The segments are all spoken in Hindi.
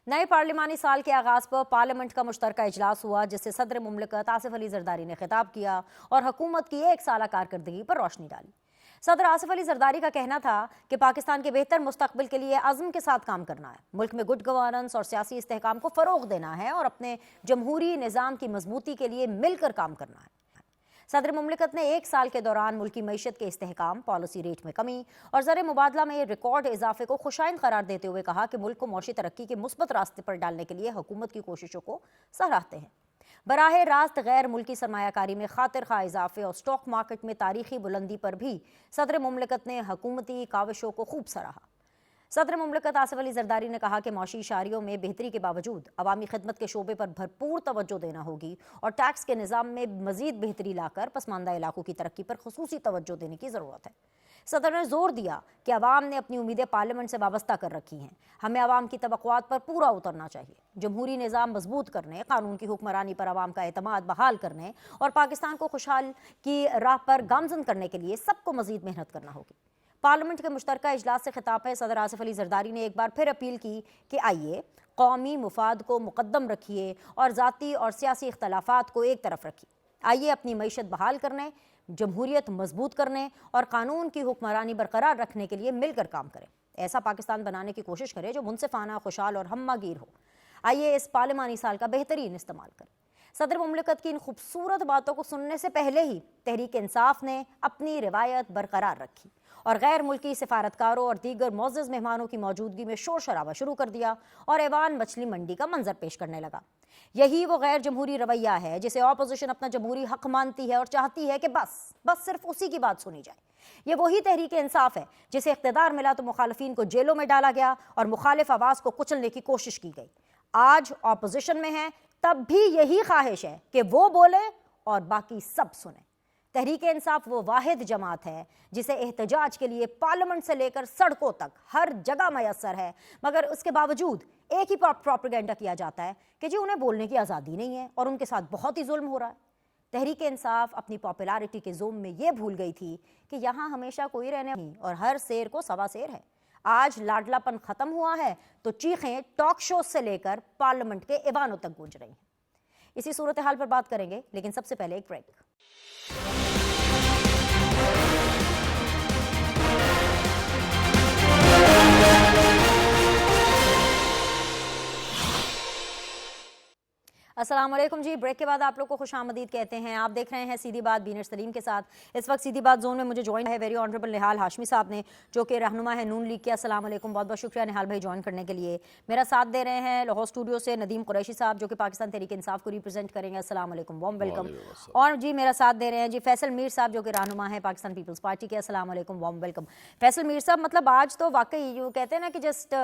नए पार्लिमानी साल के आगाज पर पार्लियामेंट का मुश्तरका इजलास हुआ, जिससे सदर मुमलिकत आसिफ अली जरदारी ने खिताब किया और हुकूमत की एक साला कारकर्दगी पर रोशनी डाली। सदर आसिफ अली जरदारी का कहना था कि पाकिस्तान के बेहतर मुस्तकबिल के लिए अज़्म के साथ काम करना है, मुल्क में गुड गवर्नेंस और सियासी इस्तेहकाम को फ़रोग देना है और अपने जमहूरी निज़ाम की मजबूती के लिए मिलकर काम करना है। सदर मुमलिकत ने एक साल के दौरान मुल्की मईशत के इस्तेहकाम, पॉलिसी रेट में कमी और ज़र मुबादला में रिकॉर्ड इजाफे को खुशाइंद करार देते हुए कहा कि मुल्क को मौशी तरक्की के मुस्बत रास्ते पर डालने के लिए हुकूमत की कोशिशों को सराहते हैं। बराह रास्त गैर मुल्की सरमायाकारी में खातिर खा इजाफे और स्टॉक मार्केट में तारीखी बुलंदी पर भी सदर मुमलिकत ने हुकूमती काविशों को खूब सराहा। सदर मुमलिकत आसिफ अली जरदारी ने कहा कि मौशी इशारियों में बेहतरी के बावजूद अवामी खिदमत के शोबे पर भरपूर तवज्जो देना होगी और टैक्स के निज़ाम में मजीद बेहतरी लाकर पसमानदा इलाकों की तरक्की पर खुसूसी तवज्जो देने की ज़रूरत है। सदर ने जोर दिया कि अवाम ने अपनी उम्मीदें पार्लियामेंट से वाबस्ता कर रखी हैं, हमें अवाम की तवक्कुआत पर पूरा उतरना चाहिए। जमहूरी निज़ाम मजबूत करने, कानून की हुक्मरानी पर अवाम का एतमाद बहाल करने और पाकिस्तान को खुशहाल की राह पर गामजन करने के लिए सबको मजीद मेहनत करना होगी। पार्लियामेंट के मुश्तरका इजलास से खिताब में सदर आसिफ अली जरदारी ने एक बार फिर अपील की कि आइए कौमी मुफाद को मुकद्दम रखिए और ज़ाती और सियासी इख्तलाफात को एक तरफ रखिए। आइए अपनी मईशत बहाल करने, जमहूरियत मजबूत करने और कानून की हुक्मरानी बरकरार रखने के लिए मिलकर काम करें। ऐसा पाकिस्तान बनाने की कोशिश करें जो मुनसिफाना, खुशहाल और हम्मागीर हो। आइए इस पार्लिमानी साल का बेहतरीन इस्तेमाल करें। सदर मुमलिकत की इन खूबसूरत बातों को सुनने से पहले ही तहरीक इंसाफ ने अपनी रिवायत बरकरार रखी और गैर मुल्की सिफारतकारों और दीगर मोअज़्ज़ज़ मेहमानों की मौजूदगी में शोर शराबा शुरू कर दिया और ऐवान मछली मंडी का मंजर पेश करने लगा। यही वो गैर जमहूरी रवैया है जिसे ऑपोजिशन अपना जमहूरी हक मानती है और चाहती है कि बस सिर्फ उसी की बात सुनी जाए। ये वही तहरीक इंसाफ है जिसे इख्तिदार मिला तो मुखालिफिन को जेलों में डाला गया और मुखालिफ आवाज़ को कुचलने की कोशिश की गई। आज ऑपोजिशन में है, तब भी यही ख्वाहिश है कि वो बोले और बाकी सब सुने। तहरीक इंसाफ वो वाहिद जमात है जिसे एहतजाज के लिए पार्लियामेंट से लेकर सड़कों तक हर जगह मैसर है, मगर उसके बावजूद एक ही प्रोपेगेंडा किया जाता है कि जी उन्हें बोलने की आज़ादी नहीं है और उनके साथ बहुत ही जुल्म हो रहा है। तहरीक इंसाफ अपनी पॉपुलैरिटी के जोम में ये भूल गई थी कि यहाँ हमेशा कोई रहने नहीं और हर शेर को सवा शेर है। आज लाडलापन खत्म हुआ है तो चीखें टॉक शो से लेकर पार्लियामेंट के ऐवानों तक गूंज रही हैं। इसी सूरत हाल पर बात करेंगे, लेकिन सबसे पहले एक ब्रेक। अस्सलाम वालेकुम जी। ब्रेक के बाद आप लोग को खुशामदीद कहते हैं। आप देख रहे हैं सीधी बात बीनर सलीम के साथ। इस वक्त सीधी बात जोन में मुझे ज्वाइन है वेरी ऑनरेबल निहाल हाशमी साहब ने, जो कि रहनुमा है नून लीग के। अस्सलाम वालेकुम, बहुत बहुत शुक्रिया निहाल भाई ज्वाइन करने के लिए। मेरा साथ दे रहे हैं लाहौर स्टूडियो से नदीम कुरैशी साहब, जो कि पाकिस्तान तहरीक इंसाफ को रिप्रेजेंट करेंगे। अस्सलाम वालेकुम, वार्म वेलकम। और जी मेरा साथ दे रहे हैं जी फैसल मीर साहब, जो कि रहनुमा है पाकिस्तान पीपल्स पार्टी के। अस्सलाम वालेकुम, वार्म वेलकम। फैसल मीर साहब, मतलब आज तो वाकई जो कहते हैं ना कि just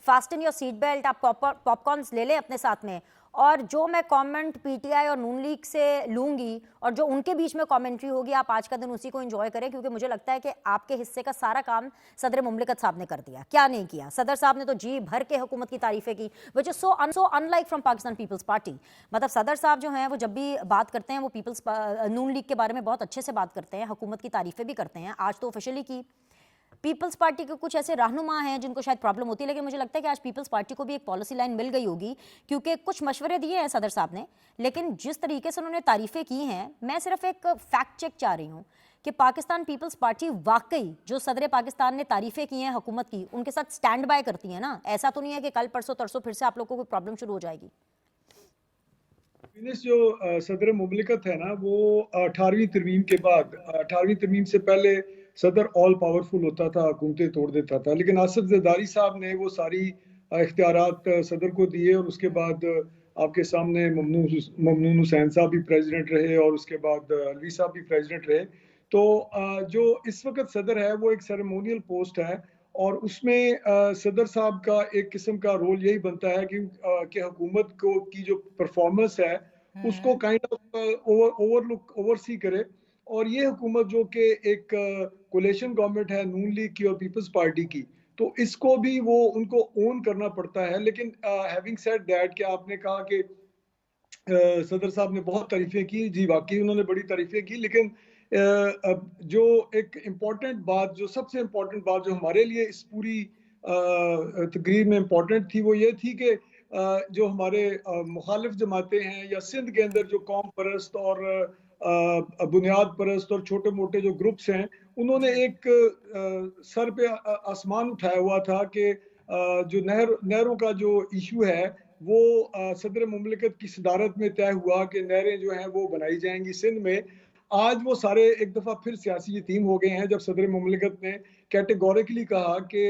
fasten your seat belt, आप पॉपकॉर्न्स ले लें अपने साथ में, और जो मैं कमेंट पीटीआई और नून लीग से लूंगी और जो उनके बीच में कमेंट्री होगी, आप आज का दिन उसी को एंजॉय करें, क्योंकि मुझे लगता है कि आपके हिस्से का सारा काम सदर मुमलिकत साहब ने कर दिया। क्या नहीं किया? सदर साहब ने तो जी भर के हुकूमत की तारीफें की, which is so unlike from Pakistan peoples party. मतलब सदर साहब जो हैं वो जब भी बात करते हैं वो पीपल्स नून लीग के बारे में बहुत अच्छे से बात करते हैं, हुकूमत की तारीफें भी करते हैं। आज तो ऑफिशियली की पीपल्स पार्टी के कुछ ऐसे रहनुमा हैं जिनको शायद प्रॉब्लम होती है, लेकिन मुझे लगता है कि आज पीपल्स पार्टी को भी एक पॉलिसी लाइन मिल गई होगी, क्योंकि कुछ मशवरे दिए हैं सदर साहब ने, लेकिन जिस तरीके से उन्होंने तारीफें की हैं, मैं सिर्फ एक फैक्ट चेक चाह रही हूँ कि पाकिस्तान पीपल्स पार्टी वाकई जो सदर पाकिस्तान ने तारीफें की हैं हुकूमत की, उनके साथ स्टैंड बाय करती है ना। ऐसा तो नहीं है कि कल परसों तरसों फिर से आप लोगों को कोई प्रॉब्लम शुरू हो जाएगी। जो सदर मुमलिकत है ना, वो 18वीं तरमीम के बाद, 18वीं तरमीम से पहले सदर ऑल पावरफुल होता था, हुकूमतें तोड़ देता था, लेकिन आसिफ जरदारी साहब ने वो सारी इख्तियारात सदर को दिए और उसके बाद आपके सामने ममनून हुसैन साहब भी प्रेसिडेंट रहे और उसके बाद अलवी साहब भी प्रेसिडेंट रहे। तो जो इस वक्त सदर है वो एक सेरेमोनियल पोस्ट है और उसमें सदर साहब का एक किस्म का रोल यही बनता है कि हुकूमत को की जो परफॉर्मेंस है उसको काइंड ऑफ ओवरसी करे। और ये हुकूमत जो कि एक कोलेशन गवर्नमेंट है नून लीग की और पीपल्स पार्टी की, तो इसको भी वो उनको ओन करना पड़ता है। लेकिन हैविंग सेड दैट, कि आपने कहा कि सदर साहब ने बहुत तारीफें की, जी वाकई उन्होंने बड़ी तारीफें की, लेकिन अब जो एक इम्पॉर्टेंट बात, जो सबसे इम्पॉर्टेंट बात जो हमारे लिए इस पूरी तकरीर में इम्पॉर्टेंट थी, वो ये थी कि जो हमारे मुखालिफ जमातें हैं या सिंध के अंदर जो कौम परस्त और बुनियाद परस्त और छोटे मोटे जो ग्रुप्स हैं, उन्होंने एक सर पे आसमान उठाया हुआ था कि जो नहरों का जो इशू है वो सदर मुमलिकत की सदारत में तय हुआ कि नहरें जो हैं वो बनाई जाएंगी सिंध में। आज वो सारे एक दफ़ा फिर सियासी यतीम हो गए हैं जब सदर मुमलिकत ने कैटेगोरिकली कहा कि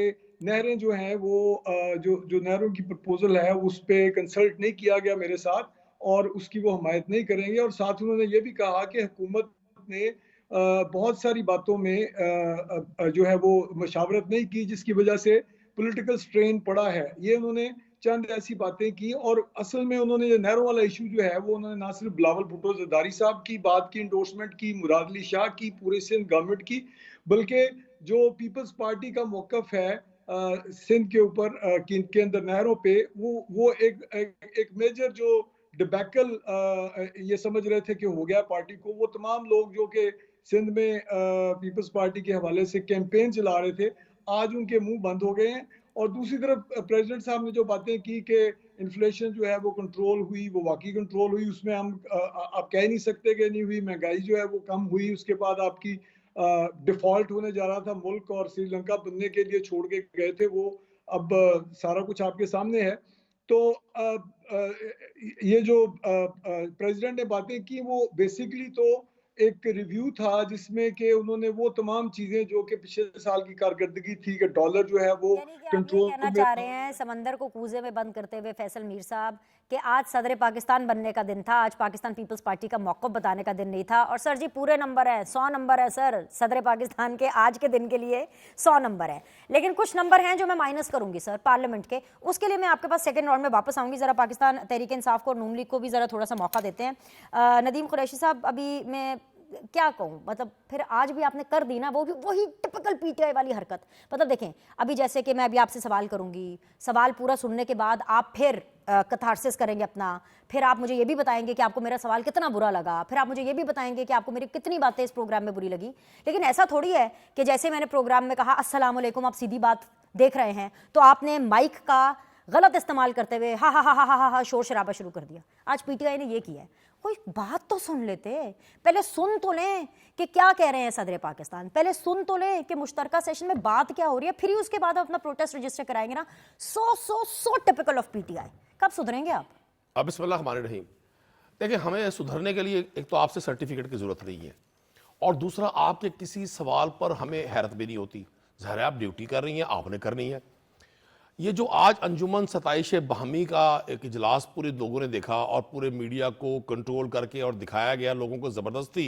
नहरें जो हैं वो जो नहरों की प्रपोजल है उस पर कंसल्ट नहीं किया गया मेरे साथ और उसकी वो हमायत नहीं करेंगे। और साथ उन्होंने ये भी कहा कि हुकूमत ने बहुत सारी बातों में जो है वो मशावरत नहीं की जिसकी वजह से पॉलिटिकल स्ट्रेन पड़ा है। ये उन्होंने चंद ऐसी बातें की और असल में उन्होंने ये नहरों वाला इशू जो है वो उन्होंने ना सिर्फ बिलावल भुट्टो जरदारी साहब की बात की, इंडोर्समेंट की, मुराद अली शाह की, पूरे सिंध गवर्नमेंट की, बल्कि जो पीपल्स पार्टी का मौकफ है सिंध के ऊपर के अंदर नहरों पे वो एक मेजर जो डिबैकल ये समझ रहे थे कि हो गया पार्टी को, वो तमाम लोग जो कि सिंध में पीपल्स पार्टी के हवाले से कैंपेन चला रहे थे, आज उनके मुंह बंद हो गए हैं। और दूसरी तरफ प्रेसिडेंट साहब ने जो बातें की कि इन्फ्लेशन जो है वो कंट्रोल हुई, वो वाकई कंट्रोल हुई, उसमें हम आप कह नहीं सकते कि नहीं हुई। महंगाई जो है वो कम हुई, उसके बाद आपकी डिफॉल्ट होने जा रहा था मुल्क और श्रीलंका बनने के लिए छोड़ के गए थे वो, अब सारा कुछ आपके सामने है। तो ये जो प्रेसिडेंट ने बातें की वो बेसिकली तो एक रिव्यू था जिसमें कि उन्होंने वो तमाम चीजें जो कि पिछले साल की कारकर्दगी थी कि डॉलर जो है वो यानी कि आप ये कंट्रोल कहना में चाह रहे हैं समंदर को कूजे में बंद करते हुए फैसल मीर साहब कि आज सदर पाकिस्तान बनने का दिन था, आज पाकिस्तान पीपल्स पार्टी का मौक़िफ़ बताने का दिन नहीं था। और सर जी पूरे नंबर है, 100 नंबर है सर, सदर पाकिस्तान के आज के दिन के लिए 100 नंबर है। लेकिन कुछ नंबर हैं जो मैं माइनस करूंगी सर पार्लियामेंट के, उसके लिए मैं आपके पास सेकंड राउंड में वापस आऊंगी। ज़रा पाकिस्तान तहरीक इंसाफ को और नून लीग को भी ज़रा थोड़ा सा मौका देते हैं। नदीम कुरैशी साहब, अभी मैं क्या कहूँ, मतलब फिर आज भी आपने कर दी ना वो भी वही टिपिकल पीटीआई वाली हरकत। मतलब देखें, अभी जैसे कि मैं अभी आपसे सवाल करूंगी, सवाल पूरा सुनने के बाद आप फिर कथारसिस करेंगे अपना, फिर आप मुझे ये भी बताएंगे कि आपको मेरा सवाल कितना बुरा लगा, फिर आप मुझे ये भी बताएंगे कि आपको मेरी कितनी बातें इस प्रोग्राम में बुरी लगी। लेकिन ऐसा थोड़ी है कि जैसे मैंने प्रोग्राम में कहा अस्सलाम वालेकुम, आप सीधी बात देख रहे हैं, तो आपने माइक का गलत इस्तेमाल करते हुए हा हा हा हा हा हा शोर शराबा शुरू कर दिया। आज पीटीआई ने ये किया है। कोई बात तो सुन लेते, पहले सुन तो लें कि क्या कह रहे हैं सदर पाकिस्तान, पहले सुन तो लें कि मुश्तरका सेशन में बात क्या हो रही है, फिर ही उसके बाद अपना प्रोटेस्ट रजिस्टर कराएंगे ना। सो टिपिकल ऑफ पीटीआई। कब सुधरेंगे आप? अब बिस्मिल्लाहिर्रहमानिर्रहीम। देखिए, हमें सुधरने के लिए एक तो आपसे सर्टिफिकेट की जरूरत नहीं है, और दूसरा आपके किसी सवाल पर हमें हैरत भी नहीं होती। ज़ाहिर है आप ड्यूटी कर रही हैं, आपने करनी है। ये जो आज अंजुमन सताइश बहमी का एक इजलास पूरे लोगों ने देखा और पूरे मीडिया को कंट्रोल करके और दिखाया गया लोगों को ज़बरदस्ती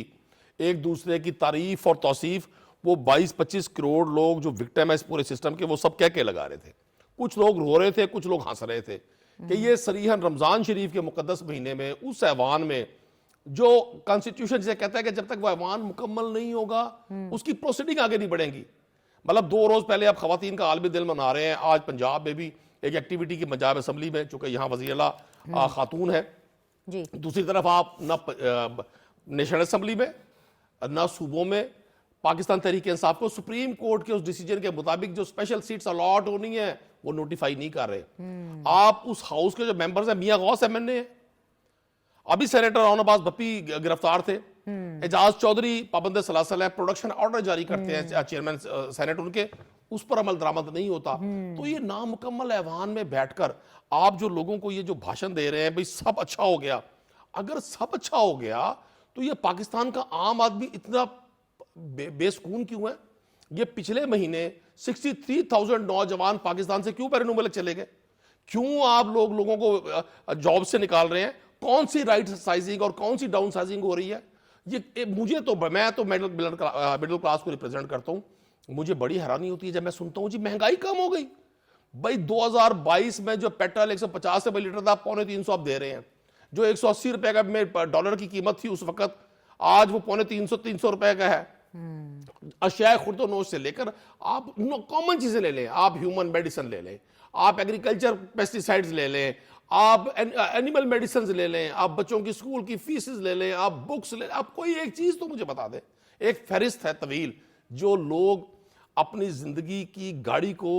एक दूसरे की तारीफ और तौसीफ, वो 22-25 करोड़ लोग जो विक्टिम है इस पूरे सिस्टम के, वो सब कह के लगा रहे थे। कुछ लोग रो रहे थे, कुछ लोग हंस रहे थे कि ये सरीहन रमज़ान शरीफ के मुकद्दस महीने में उस ऐवान में जो कॉन्स्टिट्यूशन से कहता है कि जब तक वो ऐवान मुकम्मल नहीं होगा उसकी प्रोसीडिंग आगे नहीं बढ़ेंगी। मतलब 2 रोज पहले आप खवातीन का आलमी दिल मना रहे हैं, आज पंजाब में भी एक एक्टिविटी की पंजाब असम्बली में, चूंकि यहाँ वज़ीर आला खातून है जी। दूसरी तरफ आप न नेशनल असम्बली में न सूबों में पाकिस्तान तहरीक इंसाफ को सुप्रीम कोर्ट के उस डिसीजन के मुताबिक जो स्पेशल सीट्स अलॉट होनी है वो नोटिफाई नहीं कर रहे। आप उस हाउस के जो मेंबर्स हैं, मियां गौस एमएनए है, अभी सेनेटर राना अब्बास भप्पी गिरफ्तार थे, एजाज चौधरी पाबंद सलासल है, प्रोडक्शन ऑर्डर जारी करते हैं चेयरमैन सेनेट उनके, उस पर अमल दरामद नहीं होता। तो ये नामुकम्मल ऐवान में बैठकर आप जो लोगों को ये जो भाषण दे रहे हैं, भाई सब अच्छा हो गया, अगर सब अच्छा हो गया तो ये पाकिस्तान का आम आदमी इतना बेसकून क्यों है? ये पिछले महीने 63,000 नौजवान पाकिस्तान से क्यों बैरून मुल्क चले गए? क्यों आप लोगों को जॉब से निकाल रहे हैं? कौन सी राइट साइजिंग और कौन सी डाउन साइजिंग हो रही है? ये मुझे तो, मैं तो मिडिल क्लास को रिप्रेजेंट करता हूं, मुझे बड़ी हैरानी होती है जब मैं सुनता हूं जी महंगाई कम हो गई। भाई 2022 में जो पेट्रोल 150 रुपए लीटर था, 250 आप दे रहे हैं। जो 180 रुपए का में डॉलर की कीमत थी उस वक्त, आज वो 350 रुपए का है। अशियाए खुर्द नोश से लेकर आप कॉमन चीजें ले लें, आप ह्यूमन मेडिसिन ले लें, आप एग्रीकल्चर पेस्टिसाइड्स ले लें, आप एनिमल मेडिसिन ले लें, आप बच्चों की स्कूल की फीसेस ले लें, आप बुक्स ले लें, आप कोई एक चीज तो मुझे बता दें। एक फहरिस्त है तवील, जो लोग अपनी जिंदगी की गाड़ी को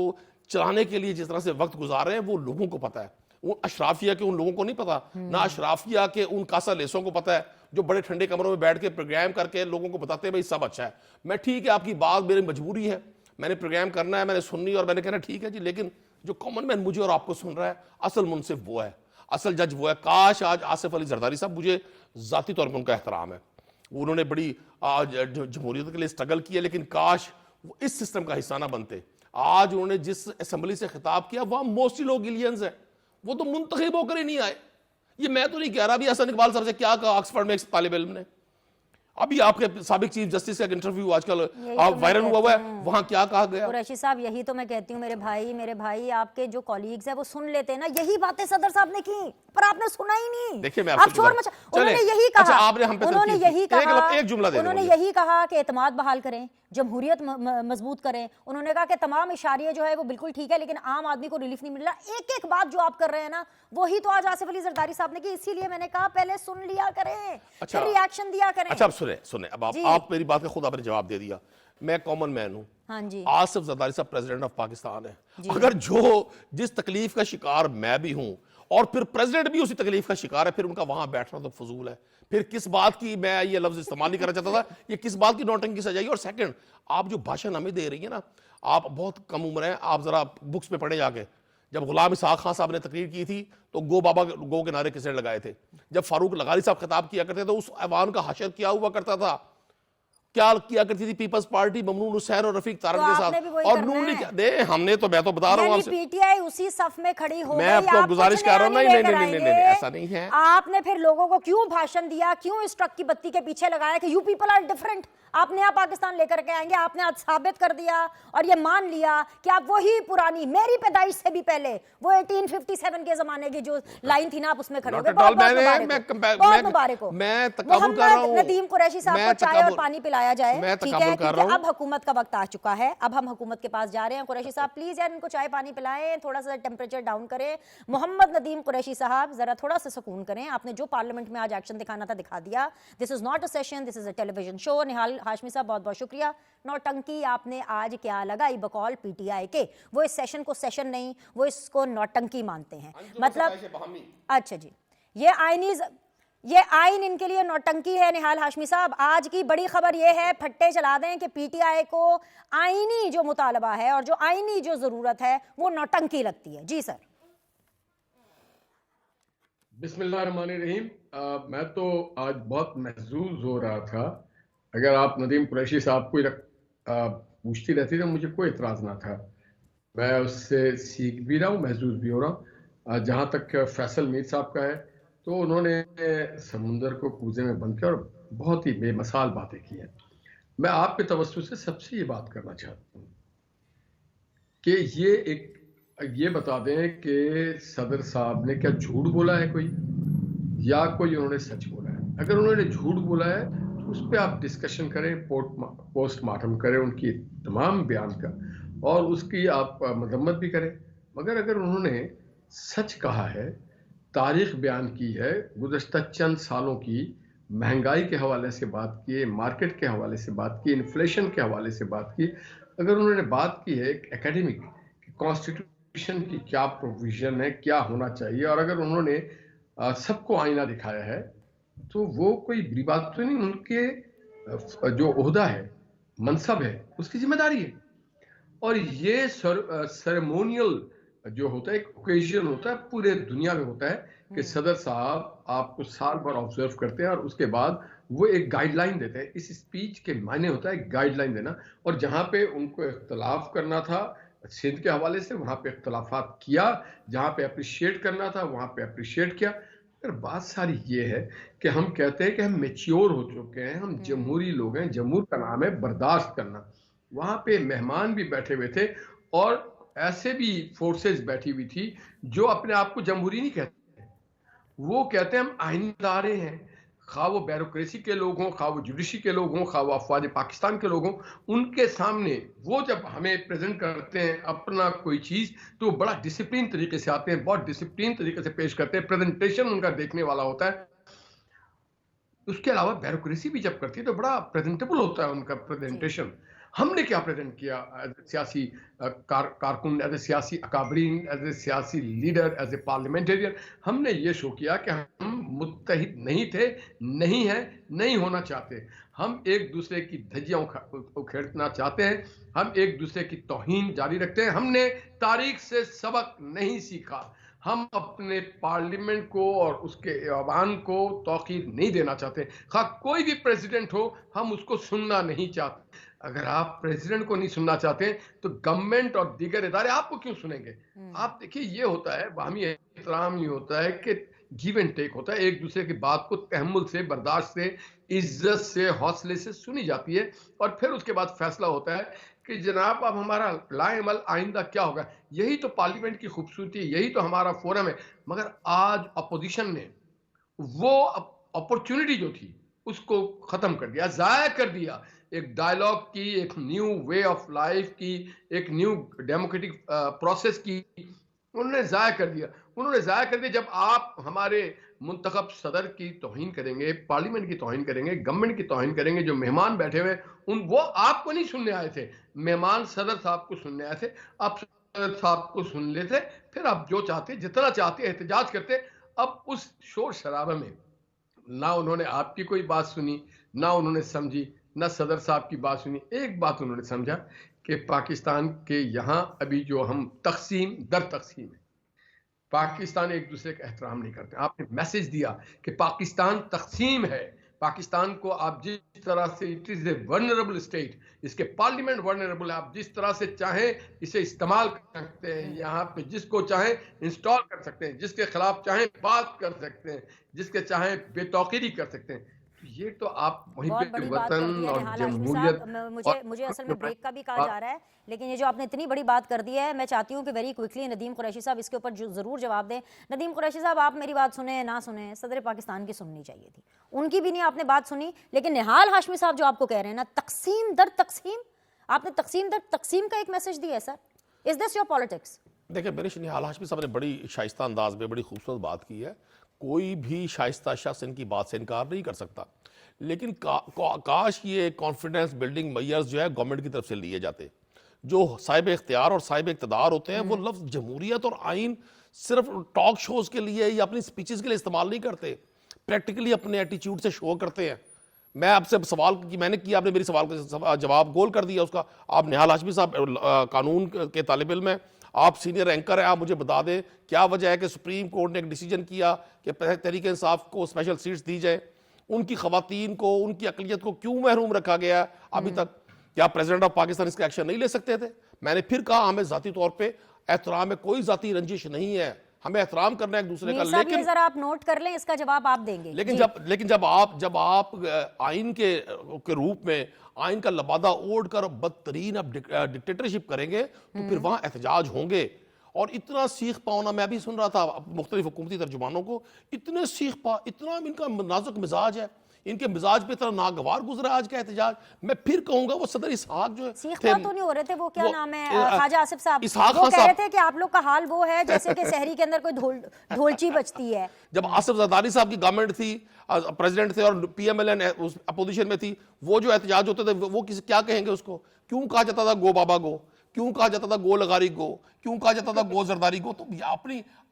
चलाने के लिए जिस तरह से वक्त गुजार रहे हैं वो लोगों को पता है। उन अशराफिया के उन लोगों को नहीं पता, ना अशराफिया के उन कासा लेसों को पता है जो बड़े ठंडे कमरों में बैठ के प्रोग्राम करके लोगों को बताते हैं भाई सब अच्छा है। मैं ठीक है, आपकी बात मेरी मजबूरी है, मैंने प्रोग्राम करना है, मैंने सुननी और मैंने कहना ठीक है जी, लेकिन जो कॉमन मैन मुझे और आपको सुन रहा है, असल मुनसिफ वो है, असल जज वो है। काश आज आसिफ अली जरदारी साहब, मुझे जाती तौर पर उनका एहतराम है, उन्होंने बड़ी आज जमहूरियत के लिए स्ट्रगल किया, लेकिन काश वो इस सिस्टम का हिस्सा ना बनते। आज उन्होंने जिस असेंबली से खिताब किया वहां मोस्टली लोग इलियंस हैं, वो तो मुंतखब होकर ही नहीं आए। ये मैं तो नहीं कह रहा, अभी हसन इकबाल साहब से क्या कहा ऑक्सफोर्ड में एक तालिब इल्म ने, अभी आपके साबिक चीफ जस्टिस का इंटरव्यू आजकल वायरल हुआ है, वहां क्या कहा गया। कुरैशी साहब, यही तो मैं कहती हूँ, मेरे भाई आपके जो कॉलीग्स हैं वो सुन लेते हैं ना, यही बातें सदर साहब ने की पर आपने सुना ही नहीं। देखिए मैं आप शोर मचा, उन्होंने यही कहा, अच्छा, आपने हम पे उन्होंने यही कहा, एक जुमला दे उन्होंने यही कहा कि एतमाद बहाल करें, जमहूरियत मजबूत करें। उन्होंने कहा कि तमाम इशारे जो है वो बिल्कुल ठीक है, लेकिन आम आदमी को रिलीफ नहीं मिल रहा। एक एक बात जो आप कर रहे हैं ना, वही तो आज आसिफ अली जरदारी साहब ने की। इसीलिए मैंने कहा पहले सुन लिया करें, अच्छा, फिर रिएक्शन दिया करें। अच्छा, अब सुने अब आप मेरी बात का खुद आपने जवाब दे दिया। मैं कॉमन मैन हूं, हाँ जी, आसिफ जरदारी साहब प्रेसिडेंट ऑफ पाकिस्तान है। अगर जिस तकलीफ का शिकार मैं भी हूं और फिर प्रेसिडेंट भी उसी तकलीफ का शिकार है, फिर उनका वहां बैठना तो फजूल है। फिर किस बात की, मैं ये लफ्ज इस्तेमाल नहीं करना चाहता था, ये किस बात की नौटंकी सजाई। और सेकंड, आप जो भाषण हमें दे रही है ना, आप बहुत कम उम्र हैं, आप जरा बुक्स में पढ़े जाके। जब गुलाम इसहाक खान साहब ने तकरीर की थी तो गो बाबा गो के नारे किसने लगाए थे? जब फारूक लगारी साहब खिताब किया करते थे, उस ऐवान का हशर क्या हुआ करता था, क्या किया करती थी पीपल्स पार्टी ममनून हुसैन और रफीक तारक के साथ, और नून ने क्या दे। हमने तो, मैं तो बता रहा हूं आपसे, पीटीआई उसी सफ में खड़ी हो गई। मैं आपको गुजारिश कर रहा हूं, नहीं, ऐसा नहीं है। आपने फिर लोगों को क्यों भाषण दिया, क्यों इस ट्रक की बत्ती के पीछे लगाया कि यू पीपल आर डिफरेंट, आप नया पाकिस्तान लेकर के आएंगे। आपने आज साबित कर दिया और ये मान लिया कि आप वही पुरानी, मेरी पैदाइश से भी पहले वो 1857 के जमाने की जो लाइन थी ना, आप उसमें खड़े हो गए। बहुत मुबारक हो। मैं तकब्बुल कर रहा हूं, नदीम कुरैशी साहब को चाय और पानी पिलाया जाए, ठीक है, कर रहा हूं। अब हुकूमत का वक्त आ चुका है, अब हम हुकूमत के पास जा रहे हैं। कुरैशी साहब प्लीज यार इनको चाय पानी पिलाएं, थोड़ा सा टेम्परेचर डाउन करें। मोहम्मद नदीम कुरैशी साहब जरा थोड़ा सा सुकून करें। आपने जो पार्लियामेंट में आज एक्शन दिखाना था दिखा दिया। This is not a session, this is a television show. Nihal Hashmi साहब बहुत बहुत शुक्रिया। नौटंकी आपने आज क्या लगाई बकौल पीटीआई के, वो इस सेशन को सेशन नहीं, वो इसको नौटंकी मानते हैं। मतलब अच्छा जी, ये आइन इनके लिए नौटंकी है। निहाल हाशमी साहब, आज की बड़ी खबर ये है, फट्टे चला दें कि पीटीआई को आईनी जो मुतालबा है और जो आईनी जो जरूरत है वो नौटंकी लगती है। जी सर। बिस्मिल्लाहिर्रहमानिर्रहीम। मैं तो आज बहुत महजूज हो रहा था। अगर आप नदीम कुरैशी साहब को पूछती रहती तो मुझे कोई इतराज ना था। मैं उससे सीख भी रहा हूँ, महजूज भी हो रहा हूँ। जहाँ तक फैसल मीर साहब का है, तो उन्होंने समुंदर को कूजे में बंद किया और बहुत ही बेमिसाल बातें की हैं। मैं आपके तवज्जो से सबसे ये बात करना चाहता हूँ कि ये बता दें कि सदर साहब ने क्या झूठ बोला है कोई, या कोई उन्होंने सच बोला है। अगर उन्होंने झूठ बोला है तो उस पर आप डिस्कशन करें, पोस्टमार्टम करें उनकी तमाम बयान का, और उसकी आप मजम्मत भी करें। मगर अगर उन्होंने सच कहा है, तारीख बयान की है, गुज़श्ता चंद सालों की महंगाई के हवाले से बात की, मार्केट के हवाले से बात की, इन्फ्लेशन के हवाले से बात की, अगर उन्होंने बात की है एकेडमिक कॉन्स्टिट्यूशन की क्या प्रोविजन है, क्या होना चाहिए, और अगर उन्होंने सबको आईना दिखाया है, तो वो कोई बुरी बात तो नहीं। उनके जो ओहदा है, मनसब है, उसकी जिम्मेदारी है। और ये सेरेमोनियल जो होता है, एक ओकेजन होता है, पूरे दुनिया में होता है कि सदर साहब आपको साल भर ऑब्जर्व करते हैं और उसके बाद वो एक गाइडलाइन देते हैं। इस स्पीच के मायने होता है गाइडलाइन देना, और जहां पे उनको इख्तलाफ करना था सिंध के हवाले से, वहां पे इख्तलाफात किया, जहां पे अप्रिशिएट करना था वहां पे अप्रिशिएट किया। फिर बात सारी ये है कि हम कहते हैं कि हम मैच्योर हो चुके हैं, हम जमहूरी लोग हैं, जमहूर का नाम है बर्दाश्त करना। वहां पे मेहमान भी बैठे हुए थे और ऐसे भी फोर्सेस बैठी हुई थी जो अपने आप को जमहूरी नहीं कहते, वो कहते हैं हम आईनी इदारे हैं। खा वो ब्यूरोक्रेसी के लोग हों, खा वो जुडिशरी के लोग हों, खा वो अफवाज पाकिस्तान के लोग हों, उनके सामने वो जब हमें प्रेजेंट करते हैं अपना कोई चीज़, तो बड़ा डिसिप्लिन तरीके से आते हैं, बहुत डिसिप्लिन तरीके से पेश करते हैं, प्रेजेंटेशन उनका देखने वाला होता है। उसके अलावा ब्यूरोक्रेसी भी जब करती है तो बड़ा प्रेजेंटेबल होता है उनका प्रेजेंटेशन। हमने क्या प्रेजेंट किया एज ए सियासी कारकुन, एज ए सियासी अकाबरीन, एज ए सियासी लीडर, एज ए पार्लियामेंटेरियन। हमने ये शो किया कि हम मुत्तहिद नहीं थे, नहीं है, नहीं होना चाहते। हम एक दूसरे की धज्जियां उखेड़ना चाहते हैं, हम एक दूसरे की तौहीन जारी रखते हैं। हमने तारीख से सबक नहीं सीखा। हम अपने पार्लियामेंट को और उसके ऐवान को तौकीर नहीं देना चाहते। खा कोई भी प्रेसिडेंट हो, हम उसको सुनना नहीं चाहते। अगर आप प्रेसिडेंट को नहीं सुनना चाहते तो गवर्नमेंट और दीगर इदारे आपको क्यों सुनेंगे? आप देखिए, ये होता है बाहमी एहतराम, ये होता है कि गिव एंड टेक होता है। एक दूसरे की बात को तहम्मुल से, बर्दाश्त से, इज्जत से, हौसले से सुनी जाती है और फिर उसके बाद फैसला होता है कि जनाब अब हमारा लाएमल आइंदा क्या होगा। यही तो पार्लियामेंट की खूबसूरती है, यही तो हमारा फोरम है। मगर आज अपोजिशन ने वो अपॉर्चुनिटी जो थी उसको खत्म कर दिया, जाया कर दिया। एक डायलॉग की, एक न्यू वे ऑफ लाइफ की, एक न्यू डेमोक्रेटिक प्रोसेस की उन्होंने जाया कर दिया। उन्होंने जाया कर दिया। जब आप हमारे मुंतखब सदर की तौहीन करेंगे, पार्लियामेंट की तौहीन करेंगे, गवर्नमेंट की तौहीन करेंगे, जो मेहमान बैठे हुए वो आपको नहीं सुनने आए थे, मेहमान सदर साहब को सुनने आए थे। आप सदर साहब को सुन लेते, फिर आप जो चाहते, जितना चाहते एहतजाज करते। अब उस शोर शराबे में ना उन्होंने आपकी कोई बात सुनी, ना उन्होंने समझी, ना सदर साहब की बात सुनी। एक बात उन्होंने समझा कि पाकिस्तान के यहाँ अभी जो हम तकसीम दर तकसीम है, पाकिस्तान एक दूसरे का एहतराम नहीं करते। आपने मैसेज दिया कि पाकिस्तान तकसीम है। पाकिस्तान को आप जिस तरह से, it is a vulnerable state, इसके पार्लियामेंट वर्नरेबल है। आप जिस तरह से चाहें इसे इस्तेमाल कर सकते हैं, यहाँ पे जिसको चाहें इंस्टॉल कर सकते हैं, जिसके खिलाफ चाहें बात कर सकते हैं, जिसके चाहें बेतौकीरी कर सकते हैं। ये तो आप वहीं बहुत पे बड़ी बात कर दी वतन है और निहाल हाशमी जमहूरियत साहब। मुझे असल में ब्रेक का भी कहा जा रहा है, लेकिन ये जो आपने इतनी बड़ी बात कर दी है, मैं चाहती हूँ कि वेरी क्विकली नदीम कुरैशी साहब इसके ऊपर ज़रूर जवाब दें। नदीम कुरैशी साहब, आप मेरी बात सुने ना सुने, सदर पाकिस्तान की सुननी चाहिए थी, उनकी भी नहीं आपने बात सुनी। लेकिन निहाल हाशमी साहब जो आपको कह रहे हैं ना, तकसीम दर तकसीम, आपने तकसीम दर तकसीम का एक मैसेज दिया है sir. Is this your politics? देखिए, मेरे निहाल हाशमी साहब ने बड़ी शाइस्ता अंदाज में बड़ी खूबसूरत बात की है। कोई भी शाइस्ता शख्स इनकी बात से इनकार नहीं कर सकता। लेकिन काश ये कॉन्फिडेंस बिल्डिंग मेयर्स जो है गवर्नमेंट की तरफ से लिए जाते। जो साहिब इख्तियार और साहिब इक़्तिदार होते हैं वो लफ्ज़ जमहूरियत और आइन सिर्फ टॉक शोज़ के लिए या अपनी स्पीचेस के लिए इस्तेमाल नहीं करते, प्रैक्टिकली अपने एटीट्यूड से शो करते हैं। मैं आपसे सवाल की मैंने किया, आपने मेरी सवाल का जवाब गोल कर दिया उसका। आप निहाल हाशमी साहब कानून के तालिब इल्म हैं, आप सीनियर एंकर हैं, आप मुझे बता दें क्या वजह है कि सुप्रीम कोर्ट ने एक डिसीजन किया कि तहरीक इंसाफ को स्पेशल सीट्स दी जाए, उनकी खवातीन को, उनकी अकलियत को क्यों महरूम रखा गया अभी तक? क्या प्रेसिडेंट ऑफ पाकिस्तान इसका एक्शन नहीं ले सकते थे? मैंने फिर कहा, हमें जाती तौर पे एहतराम में कोई जाती रंजिश नहीं है, हमें एहतराम करना है एक दूसरे का। लेकिन जरा आप नोट कर लें, इसका जवाब आप देंगे। लेकिन जब आप आइन के रूप में आइन का लबादा ओढ़ कर बदतरीन अब डिक्टेटरशिप करेंगे तो फिर वहां एहतजाज होंगे। और इतना सीख पाओ ना, मैं भी सुन रहा था मुख्तलिफ हुकूमती तर्जुमानों को, इतने सीख पा, इतना इनका नाजुक मिजाज है, इनके मिजाज पे इतना नागवार गुजरा आज का एहतजाज। मैं फिर कहूंगा वो सदर इसहाक जो सीख पा तो नहीं हो रहे थे, वो क्या नाम है, ख्वाजा आसिफ साहब, इसहाक वो खान कह रहे साहब। थे कि आप लोग का हाल वो है जैसे कि शहरी के अंदर कोई ढोलची बजती है। जब आसिफ जरदारी साहब की गवर्नमेंट थी, प्रेसिडेंट थे और पीएमएलएन अपोजिशन में थी, वो जो एहतजाज होते थे वो किसी क्या कहेंगे उसको? क्यों कहा जाता था गो बाबा गो? क्यों कहा जाता था गो लगारी गो? क्यों कहा जाता था गो जरदारी गो? तो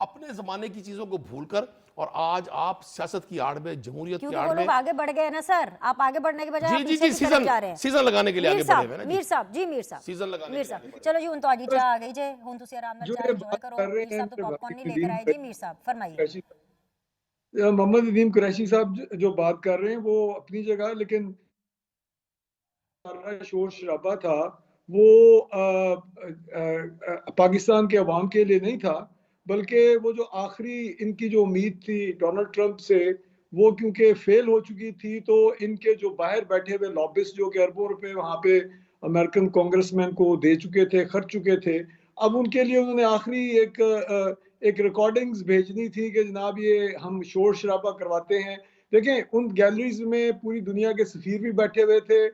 अपने जमाने की चीजों को भूलकर और आज आप सियासत की आड़ में, जमहूरियत की आड़ में, लोग आगे बढ़ गए ना सर। आप आगे बढ़ने के बजाय जी सीजन लगाने के लिए आगे बढ़े हुए ना। मीर साहब जी, मीर साहब सीजन लगाने मीर साहब, चलो जी, उन तो आज चाह आ गई जे, हुन तुसी आराम नाल चाह एंजॉय करो। मीर साहब तो पॉपकॉर्न नहीं लेकर आए जी। मीर साहब फरमाइए। मोहम्मद नदीम कुरैशी साहब जो बात कर रहे हैं वो अपनी जगह, लेकिन शोर शराबा था वो पाकिस्तान के अवाम के लिए नहीं था, बल्कि वो जो आखिरी इनकी जो उम्मीद थी डोनाल्ड ट्रंप से, वो क्योंकि फेल हो चुकी थी, तो इनके जो बाहर बैठे हुए लॉबिस्ट जो कि अरबों रुपए वहाँ पे अमेरिकन कांग्रेसमैन को दे चुके थे, खर्च चुके थे, अब उनके लिए उन्होंने आखिरी एक रिकॉर्डिंग्स भेजनी थी कि जनाब ये हम शोर शराबा करवाते हैं। देखें, उन गैलरीज में पूरी दुनिया के सफीर भी बैठे हुए थे,